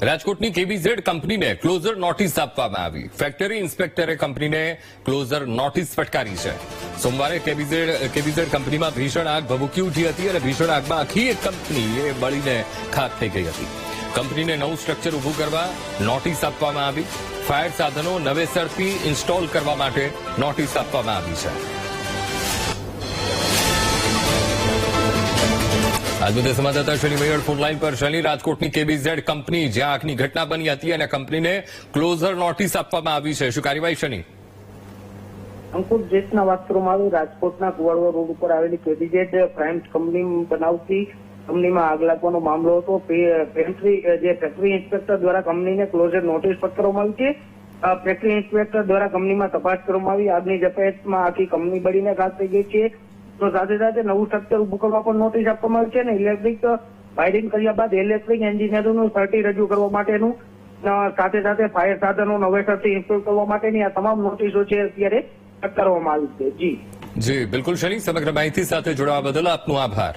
રાજકોટની કેબીઝેડ કંપનીને closure notice આપવામાં આવી. ફેક્ટરી ઇન્સ્પેક્ટરે કંપનીને ક્લોઝર નોટિસ ફટકારી છે. સોમવારે કેબીઝેડ કંપનીમાં ભીષણ આગ ભભૂકી ઉઠી હતી અને ભીષણ આગમાં આખી એક કંપની બળીને ખાખ થઈ ગઈ હતી. કંપનીને નવું સ્ટ્રક્ચર ઉભું કરવા નોટિસ આપવામાં આવી. ફાયર સાધનો નવેસરથી ઇન્સ્ટોલ કરવા માટે નોટિસ આપવામાં આવી છે. આજ મુદ્દે સંવાદદાતા શનિ મૈયડ ફોનલાઈન પર. શનિ, રાજકોટની કેબીઝેડ કંપની જ્યાં આગની ઘટના બની હતી અને કંપનીને ક્લોઝર નોટિસ આપવામાં આવી છે, શું કાર્યવાહી શનિ? અંકુર, જે રીતના વાત કરવામાં આવી, રાજકોટના કુવાડવા રોડ ઉપર આવેલી કેબીઝેડ પ્રાઇમ કંપની બનાવતી કંપનીમાં આગ લાગવાનો મામલો હતો. ફેક્ટરી ઇન્સ્પેક્ટર દ્વારા કંપનીને ક્લોઝર નોટિસ ફટકારવામાં આવી છે. ફેક્ટરી ઇન્સ્પેક્ટર દ્વારા કંપનીમાં તપાસ કરવામાં આવી. આગની ઝપેટમાં આખી કંપની બળીને ખાખ થઈ ગઈ છે. તો સાથે સાથે નવું સ્ટ્રક્ચર ઉભું કરવા પણ નોટિસ આપવામાં આવી છે અને ઇલેક્ટ્રિક વાયરિંગ કર્યા બાદ ઇલેક્ટ્રિક એન્જિનિયરોનું સર્ટી રજૂ કરવા માટેનું સાથે સાથે ફાયર સાધનો નવેસરથી ઇન્સ્ટોલ કરવા માટેની આ તમામ નોટિસો છે અત્યારે ફટકારવામાં આવી છે. જી બિલકુલ શનિ, સમગ્ર માહિતી સાથે જોડાવા બદલ આપનો આભાર.